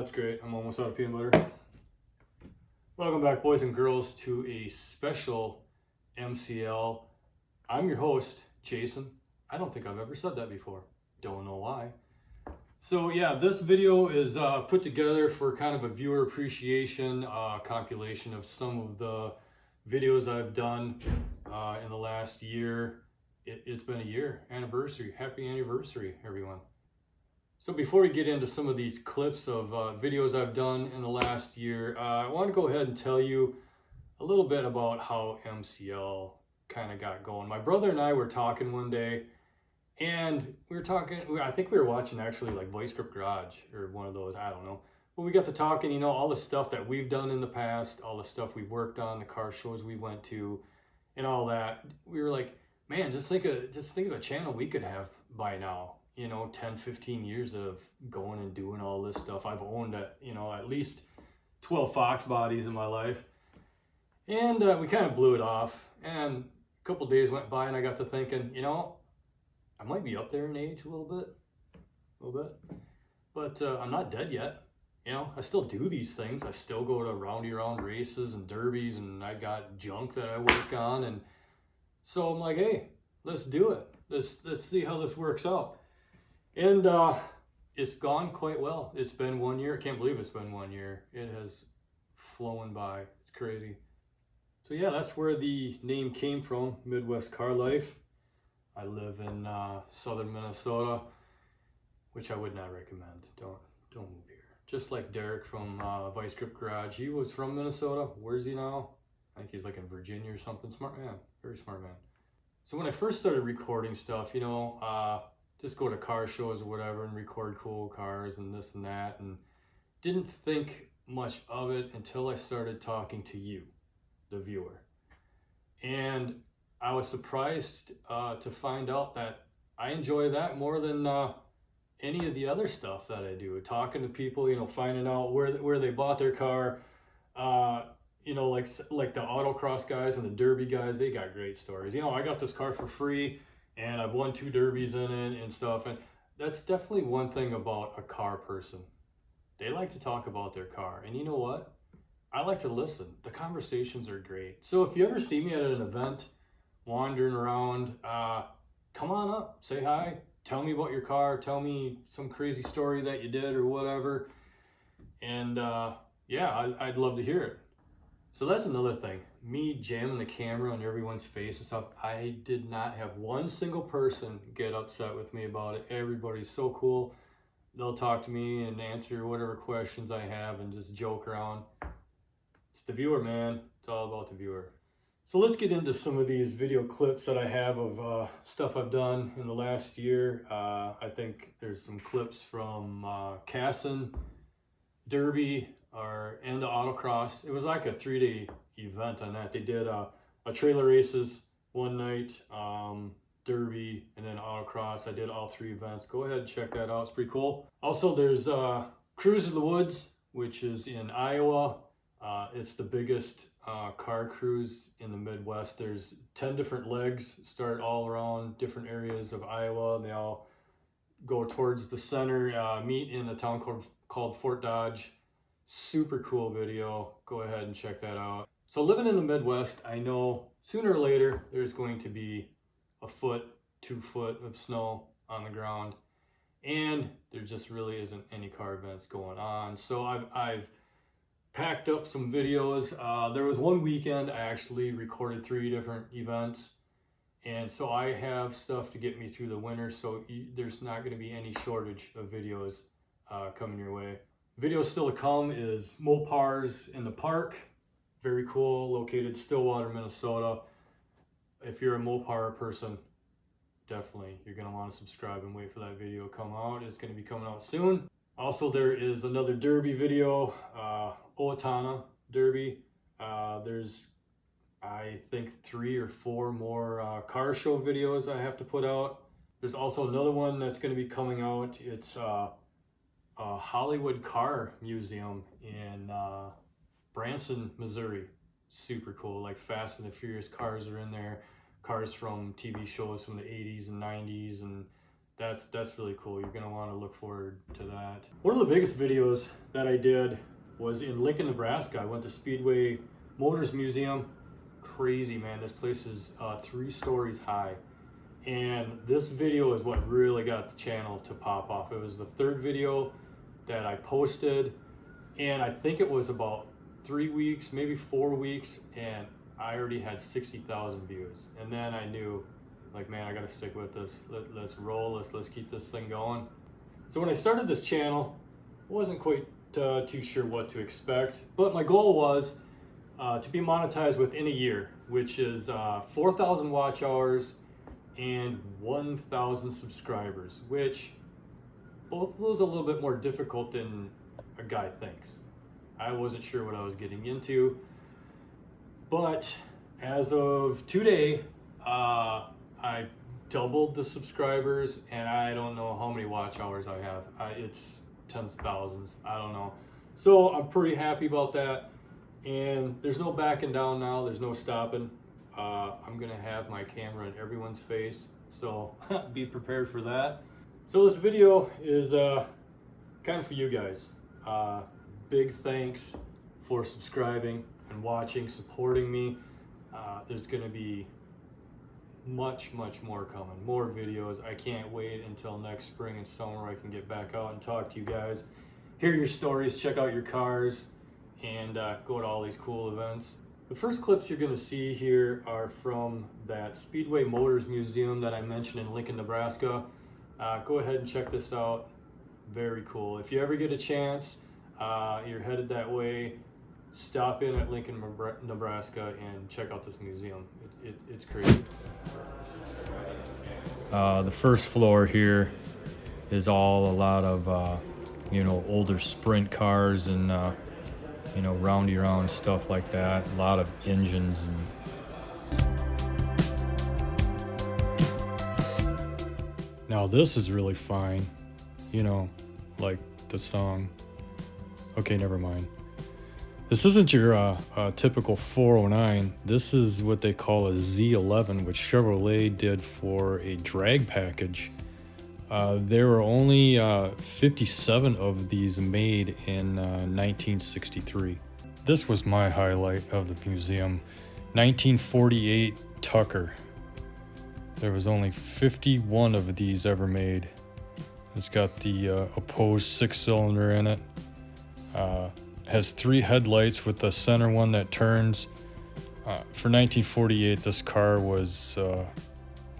that's great. I'm almost out of peanut butter. Welcome back, boys and girls, to a special MCL. I'm your host, Jason. I don't think I've ever said that before. Don't know why. So yeah, this video is put together for kind of a viewer appreciation compilation of some of the videos I've done in the last year. It's been a year anniversary. Happy anniversary, everyone. So before we get into some of these clips of videos I've done in the last year, I want to go ahead and tell you a little bit about how MCL kind of got going. My brother and I were talking one day, and we were talking, I think we were watching actually like Voice Script Garage or one of those, I don't know. But we got to talking, you know, all the stuff that we've done in the past, all the stuff we've worked on, the car shows we went to, and all that. We were like, man, just think of the channel we could have by now. You know, 10, 15 years of going and doing all this stuff. I've owned, at least 12 Fox bodies in my life. And we kind of blew it off. And a couple days went by and I got to thinking, you know, I might be up there in age a little bit. But I'm not dead yet. You know, I still do these things. I still go to roundy around races and derbies, and I got junk that I work on. And so I'm like, hey, let's do it. Let's see how this works out. And it's gone quite well. It's been 1 year. I can't believe it's been 1 year. It has flown by. It's crazy. So yeah, that's where the name came from, Midwest Car Life. I live in southern Minnesota, which I would not recommend. Don't move here. Just like Derek from Voice Script Garage. He was from Minnesota. Where's he now? I think he's like in Virginia or something. Smart man. Very smart man. So when I first started recording stuff, you know, just go to car shows or whatever and record cool cars and this and that, and didn't think much of it until I started talking to you, the viewer. And I was surprised to find out that I enjoy that more than any of the other stuff that I do. Talking to people, you know, finding out where they bought their car. You know, like the autocross guys and the derby guys, they got great stories. You know, I got this car for free, and I've won 2 derbies in it and stuff. And that's definitely one thing about a car person. They like to talk about their car. And you know what? I like to listen. The conversations are great. So if you ever see me at an event, wandering around, come on up, say hi, tell me about your car, tell me some crazy story that you did or whatever. And yeah, I'd love to hear it. So that's another thing, me jamming the camera on everyone's face and stuff. I did not have one single person get upset with me about it. Everybody's so cool. They'll talk to me and answer whatever questions I have and just joke around. It's the viewer, man. It's all about the viewer. So let's get into some of these video clips that I have of stuff I've done in the last year. I think there's some clips from Casson, Derby, and the autocross. It was like a 3-day event on that. They did a trailer races one night, Derby, and then autocross. I did all 3 events. Go ahead and check that out. It's pretty cool. Also, there's Cruise of the Woods, which is in Iowa. It's the biggest car cruise in the Midwest. There's 10 different legs, start all around different areas of Iowa, and they all go towards the center, meet in a town called Fort Dodge. Super cool video. Go ahead and check that out. So living in the Midwest, I know sooner or later there's going to be a foot, 2 foot of snow on the ground, and there just really isn't any car events going on. So I've packed up some videos. There was one weekend I actually recorded 3 different events, and so I have stuff to get me through the winter, so there's not going to be any shortage of videos coming your way. Videos still to come is Mopars in the Park. Very cool, located Stillwater, Minnesota. If you're a Mopar person, definitely you're going to want to subscribe and wait for that video to come out. It's going to be coming out soon. Also, there is another derby video, Owatonna Derby. There's, I think, 3 or 4 more car show videos I have to put out. There's also another one that's going to be coming out. It's a Hollywood Car Museum in Branson, Missouri. Super cool. Like Fast and the Furious cars are in there. Cars from TV shows from the 80s and 90s, and That's really cool. You're gonna want to look forward to that. One of the biggest videos that I did was in Lincoln, Nebraska. I went to Speedway Motors Museum. Crazy, man. This place is 3 stories high. And this video is what really got the channel to pop off. It was the 3rd video that I posted, and I think it was about 3 weeks, maybe 4 weeks, and I already had 60,000 views. And then I knew, like, man, I gotta stick with this. Let's roll, let's keep this thing going. So when I started this channel, I wasn't quite too sure what to expect, but my goal was to be monetized within a year, which is 4,000 watch hours and 1,000 subscribers, which both of those are a little bit more difficult than a guy thinks. I wasn't sure what I was getting into, but as of today, I doubled the subscribers, and I don't know how many watch hours I have. It's tens of thousands, I don't know. So I'm pretty happy about that, and there's no backing down now, there's no stopping. I'm gonna have my camera in everyone's face, so be prepared for that. So this video is kind of for you guys. Big thanks for subscribing and watching, supporting me. There's gonna be much more coming, more videos. I can't wait until next spring and summer I can get back out and talk to you guys, hear your stories, check out your cars, and go to all these cool events. The first clips you're going to see here are from that Speedway Motors Museum that I mentioned in Lincoln, Nebraska. Go ahead and check this out. Very cool. If you ever get a chance, you're headed that way, stop in at Lincoln, Nebraska and check out this museum. It's crazy. The first floor here is all a lot of older sprint cars and roundy round stuff like that. A lot of engines and now this is really fine, like the song. Okay, never mind. This isn't your typical 409. This is what they call a Z11, which Chevrolet did for a drag package. There were only 57 of these made in 1963. This was my highlight of the museum. 1948 Tucker. There was only 51 of these ever made. It's got the opposed 6-cylinder in it. Has 3 headlights with the center one that turns. For 1948, this car was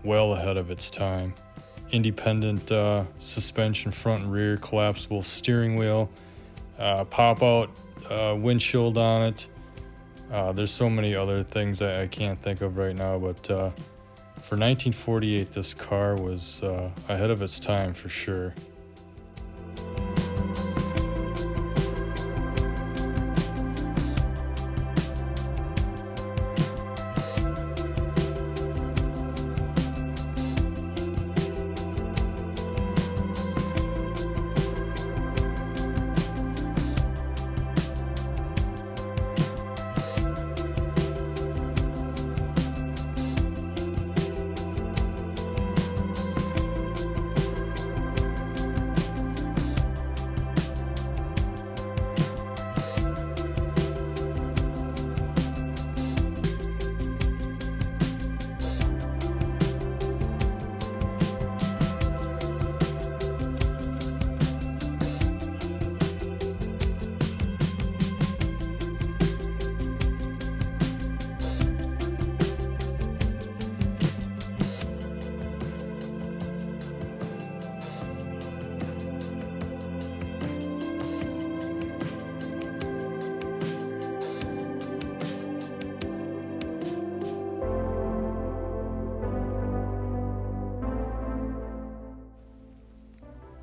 well ahead of its time. Independent suspension front and rear, collapsible steering wheel, pop-out windshield on it. There's so many other things that I can't think of right now, but for 1948, this car was ahead of its time for sure.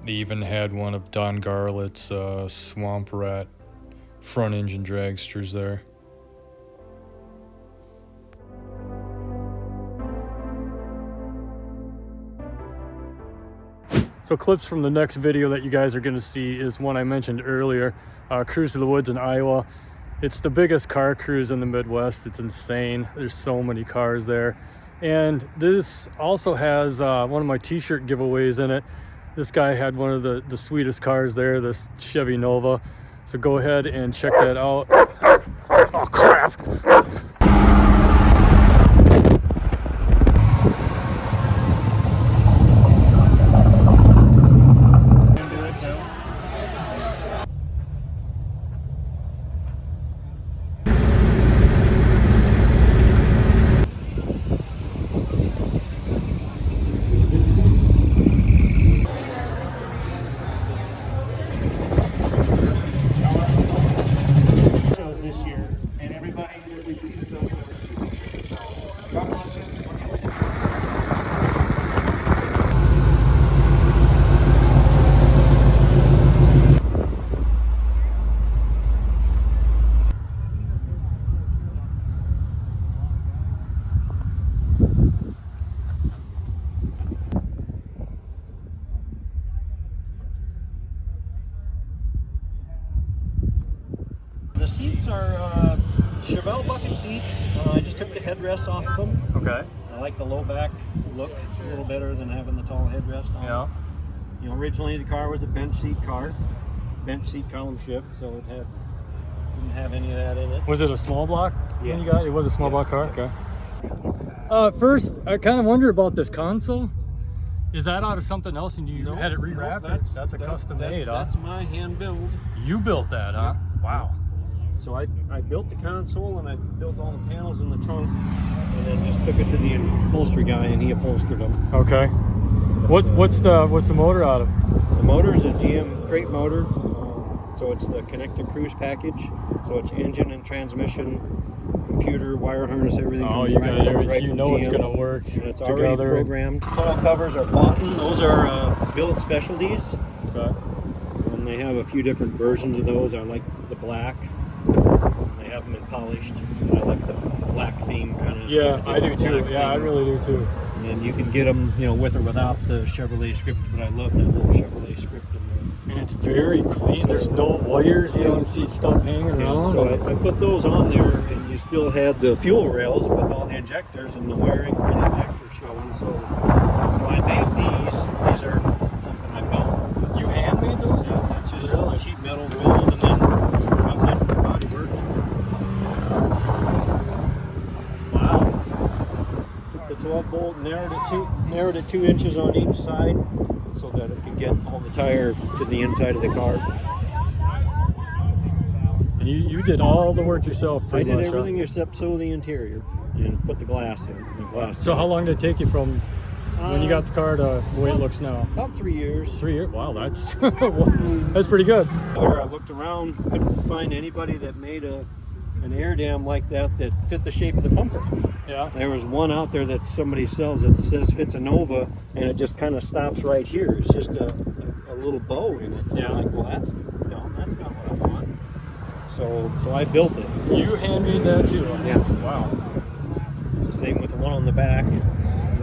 They even had one of Don Garlett's Swamp Rat front engine dragsters there. So clips from the next video that you guys are going to see is one I mentioned earlier, Cruise to the Woods in Iowa. It's the biggest car cruise in the Midwest. It's insane. There's so many cars there. And this also has one of my t-shirt giveaways in it. This guy had one of the sweetest cars there, this Chevy Nova. So go ahead and check that out. Oh crap! This year, and everybody that we've seen at those shows this year. So, God bless you. The seats are Chevelle bucket seats. I just took the headrests off of them. Okay. I like the low back look a little better than having the tall headrest on. Yeah. You know, originally the car was a bench seat car, bench seat column shift, so it didn't have any of that in it. Was it a small block Yeah. when you got it? Was a small block car? Okay. First, I kind of wonder about this console. Is that out of something else and you had it rewrapped? That's a custom made, huh? That's my hand build. You built that, huh? Wow. So I built the console and I built all the panels in the trunk and then just took it to the upholstery guy and he upholstered them. Okay. What's the motor out of? The motor is a GM crate motor, so it's the connected cruise package. So it's engine and transmission, computer, wire harness, everything. Oh, comes you right, got comes it. right You from know it's GM, gonna work and it's already together. programmed. Coil covers are Boughton. Those are billet specialties. Okay. And they have a few different versions of those. I like the black. They have them in polished. I like the black theme kind of. Yeah, I do too. Yeah, I really do too. And then you can get them, you know, with or without the Chevrolet script. But I love that little Chevrolet script in there. And it's very clean. There's no wires. You don't see stuff hanging around. So I put those on there, and you still had the fuel rails with all the injectors and the wiring for the injectors showing. So I made these. These are something I built. You handmade those? Yeah, that's just a sheet metal mold, and then rubbed in body work. Wow. Took the 12 bolt, narrowed it 2 inches on each side, so that it could get all the tire to the inside of the car. And you did all the work yourself, I pretty did much. everything except sew the interior and put the glass in. So how long did it take you from when you got the car to the way it looks now? About 3 years. 3 years? Wow, that's that's pretty good. I looked around, couldn't find anybody that made an air dam like that fit the shape of the bumper. Yeah. There was one out there that somebody sells that says fits a Nova, and it just kind of stops right here. It's just a little bow in it. Yeah. I'm like, well, that's not what I want. So I built it. You handmade that too? Yeah. Wow. Same with the one on the back.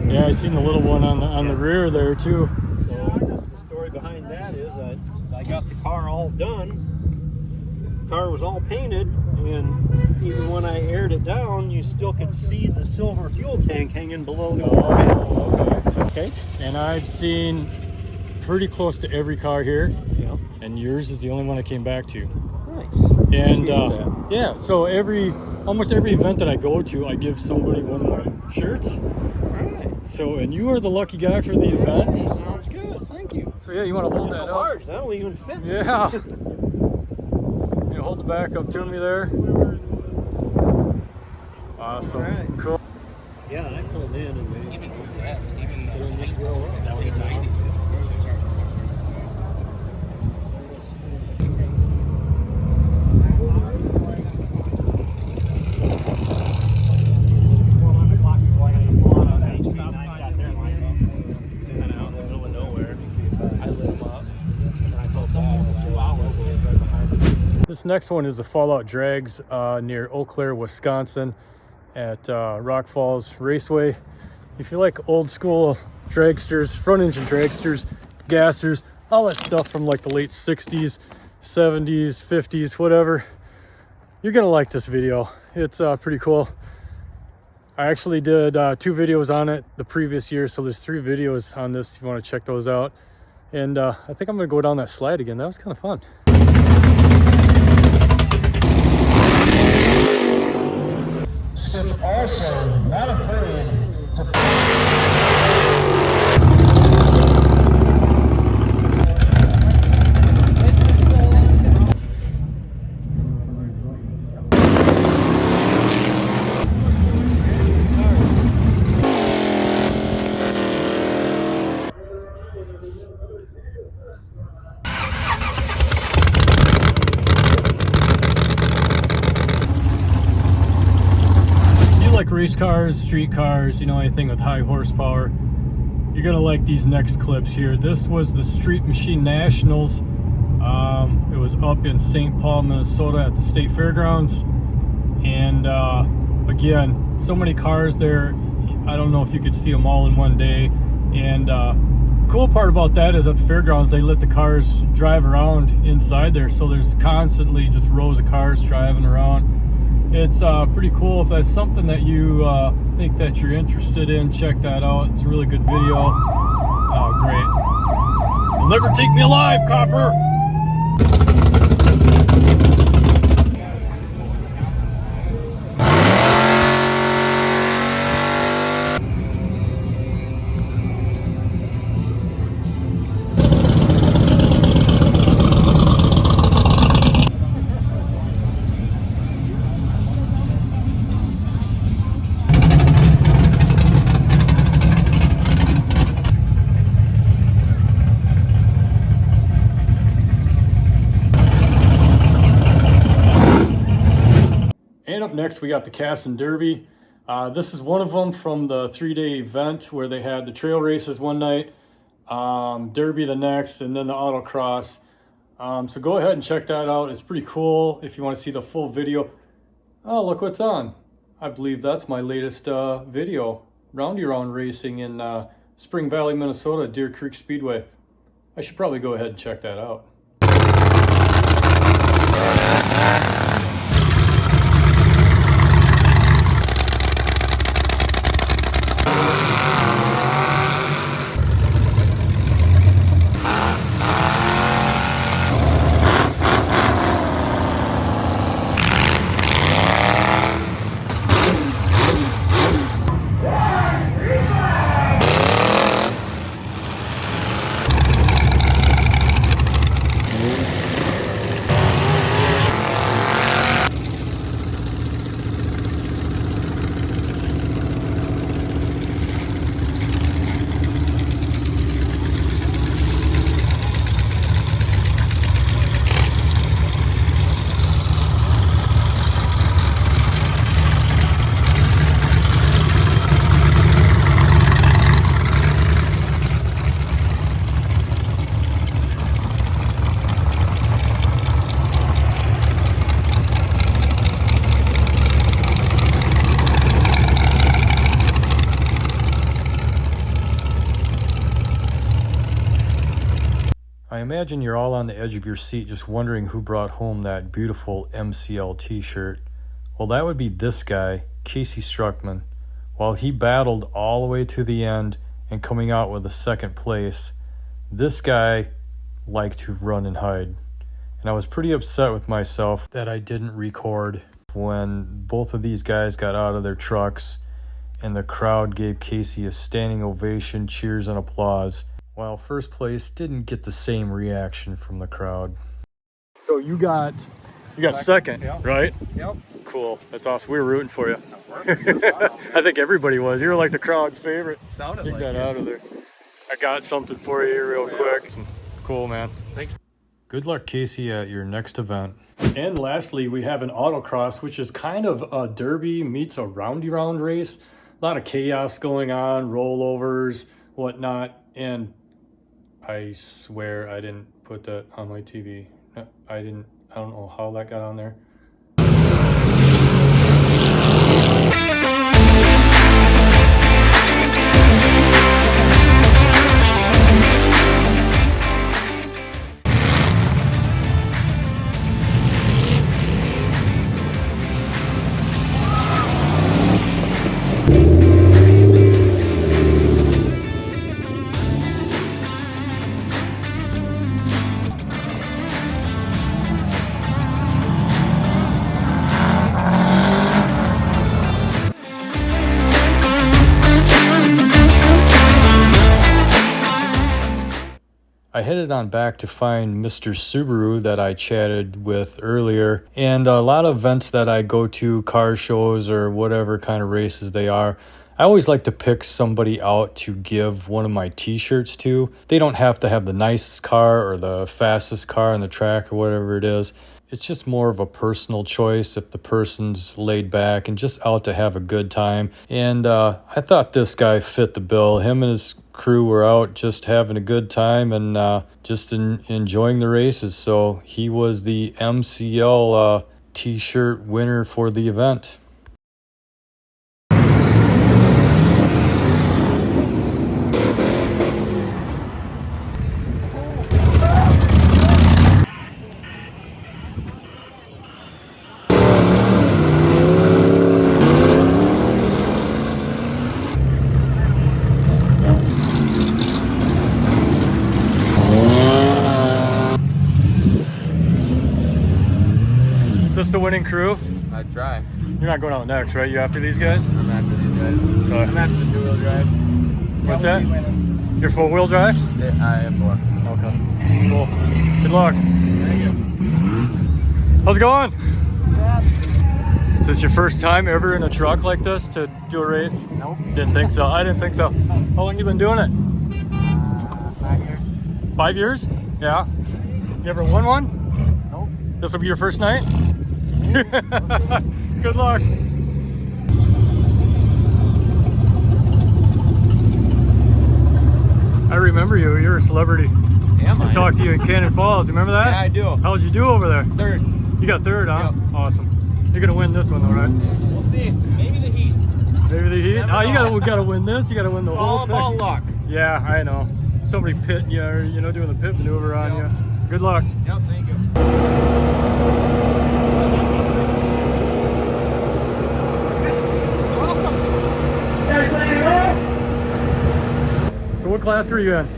Yeah, I seen the little one on the rear there too. So the story behind that is I got the car all done. The car was all painted, and even when I aired it down, you still could see the silver fuel tank hanging below the Oh, okay. And I've seen pretty close to every car here. Yeah. And yours is the only one I came back to. Nice. And yeah, so almost every event that I go to, I give somebody one of my shirts. Alright. So, and you are the lucky guy for the event. Sounds good. Thank you. So yeah, you want to hold It's that a up? large. That'll even fit. Yeah. You hold the back up to me there. Awesome. Alright. Cool. Yeah, I pulled in and made it. This roll up. That was 90. This next one is the Fallout Drags near Eau Claire, Wisconsin at Rock Falls Raceway. If you like old school dragsters, front engine dragsters, gassers, all that stuff from like the late 60s, 70s, 50s, whatever, you're gonna like this video. It's pretty cool. I actually did 2 videos on it the previous year, so there's 3 videos on this if you want to check those out. And I think I'm going to go down that slide again. That was kind of fun. Skip also not afraid to... Like race cars, street cars, you know, anything with high horsepower, you're gonna like these next clips here. This was the Street Machine Nationals. It was up in St. Paul, Minnesota at the State Fairgrounds. And again, so many cars there. I don't know if you could see them all in one day. And the cool part about that is at the fairgrounds, they let the cars drive around inside there. So there's constantly just rows of cars driving around. It's pretty cool. If that's something that you think that you're interested in, check that out. It's a really good video. Great. You'll never take me alive, copper! And up next, we got the Cassin Derby. This is one of them from the 3-day event where they had the trail races one night, Derby the next, and then the autocross. So go ahead and check that out. It's pretty cool if you want to see the full video. Oh, look what's on. I believe that's my latest video. Roundy Round racing in Spring Valley, Minnesota, Deer Creek Speedway. I should probably go ahead and check that out. I imagine you're all on the edge of your seat just wondering who brought home that beautiful MCL t-shirt. Well, that would be this guy, Casey Struckman. While he battled all the way to the end and coming out with a 2nd place, this guy liked to run and hide. And I was pretty upset with myself that I didn't record when both of these guys got out of their trucks and the crowd gave Casey a standing ovation, cheers, and applause, while 1st place didn't get the same reaction from the crowd. So you got second, yep. Right? Yep. Cool. That's awesome. We were rooting for you. I think everybody was. You were like the crowd's favorite. Sounded Dig like that it. out of there. I got something for you here real quick. Cool, man. Thanks. Good luck, Casey, at your next event. And lastly, we have an autocross, which is kind of a derby meets a roundy round race. A lot of chaos going on, rollovers, whatnot, and I swear I didn't put that on my TV. I don't know how that got on there. I headed on back to find Mr. Subaru that I chatted with earlier, and a lot of events that I go to, car shows or whatever kind of races they are, I always like to pick somebody out to give one of my t-shirts to. They don't have to have the nicest car or the fastest car on the track or whatever it is. It's just more of a personal choice if the person's laid back and just out to have a good time. And I thought this guy fit the bill. Him and his crew were out just having a good time and just enjoying the races. So he was the MCL t-shirt winner for the event. Is this the winning crew? I try. You're not going out next, right? You after these guys? I'm after these guys. I'm after the two-wheel drive. What's that? Your four-wheel drive? Yeah, I have four. Okay. Cool. Good luck. Thank you. How's it going? Is this your first time ever in a truck like this to do a race? Nope. Didn't think so. I didn't think so. How long you been doing it? 5 years. 5 years? Yeah. You ever won one? Nope. This will be your first night? Good luck. I remember you. You're a celebrity. Am I? I talked to you in Cannon Falls. Remember that? Yeah, I do. How'd you do over there? Third. You got third, huh? Yep. Awesome. You're gonna win this one, though, right? We'll see. Maybe the heat. Maybe the heat. Never Oh, you know. gotta win this. You gotta win the It's whole all thing. about luck. Yeah, I know. Somebody pitting you, or doing the pit maneuver on Yep. you. Good luck. Yep, thank you. So, what class were you in?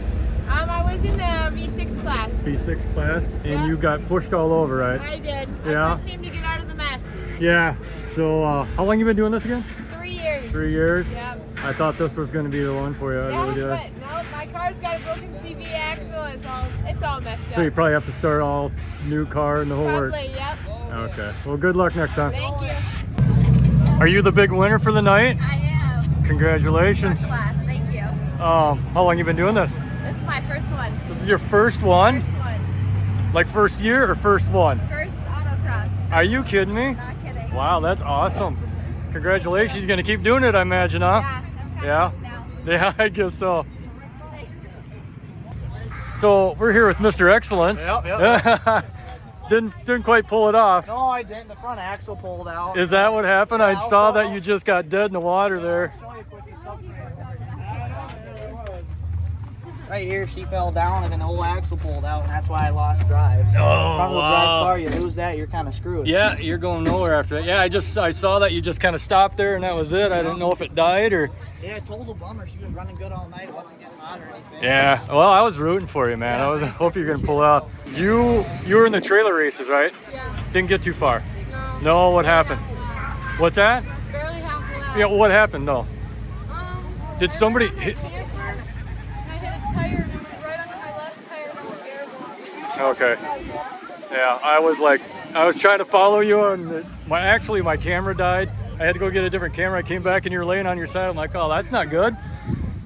I was in the V6 class. B6 class, and Yeah. you got pushed all over, right? I did. Yeah. I couldn't seem to get out of the mess. Yeah. So, how long you been doing this again? 3 years. 3 years. Yep. I thought this was going to be the one for you. I Yeah, really did. but no, my car's got a broken CV axle. It's all messed up. So you probably have to start all new car and the whole works. Probably, yep. Okay. Well, good luck next time. Thank you. Are you the big winner for the night? I am. Congratulations. First class, thank you. How long you been doing this? This is my first one. This is your first one? First one. Like first year or first one? First autocross. Are you kidding me? Not kidding. Wow, that's awesome. Congratulations. You're going to keep doing it, I imagine, huh? Yeah, I'm kind Yeah? of now. Yeah, I guess so. Thanks. So we're here with Mr. Excellence. Yep. Didn't quite pull it off. No, I didn't. The front axle pulled out. Is that what happened? I Yeah, saw I'll- that you just got dead in the water there. Show you quickly something. Right here, she fell down and an whole axle pulled out, and that's why I lost drive. So Oh, Front wheel drive wow. car, you lose that, you're kind of screwed. Yeah, you're going nowhere after that. Yeah, I saw that you just kind of stopped there and that was it. I didn't know if it died or. Yeah, total bummer. She was running good all night. It wasn't getting hot or anything. Yeah, well, I was rooting for you, man. I hope you're gonna pull out. You were in the trailer races, right? Yeah. Didn't get too far. No. No, what happened? What's that? Barely halfway out. Yeah, what happened though? Did I somebody ran on hit? the camper, and I hit a tire right under my left tire and I was airborne. Okay. Yeah, I was trying to follow you, and my camera died. I had to go get a different camera. I came back and you were laying on your side. I'm like, oh, that's not good.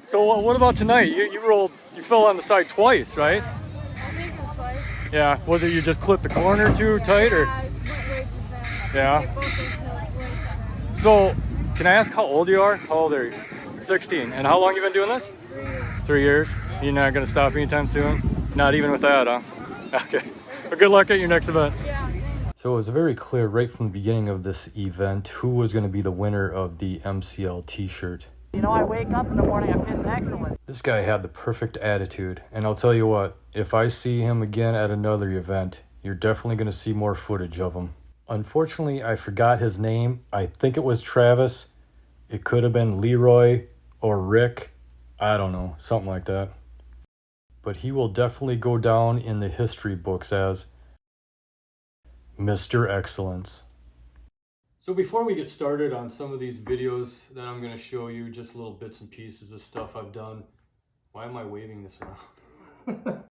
So what about tonight? You fell on the side twice, right? I think it was twice. Yeah. Was it you just clipped the corner too tight, or? I went way too fast. Yeah. Hit both those hills way too fast. So, can I ask how old you are? How old are you? 16. And how long you been doing this? 3 years. 3 years. You're not gonna stop anytime soon? Not even with that, huh? Okay. Well, good luck at your next event. Yeah. So it was very clear right from the beginning of this event who was going to be the winner of the MCL t-shirt. You know, I wake up in the morning, I piss excellent. This guy had the perfect attitude, and I'll tell you what, if I see him again at another event, you're definitely going to see more footage of him. Unfortunately, I forgot his name. I think it was Travis. It could have been Leroy or Rick. I don't know, something like that. But he will definitely go down in the history books as Mr. Excellence. So before we get started on some of these videos that I'm going to show you, just little bits and pieces of stuff I've done. Why am I waving this around?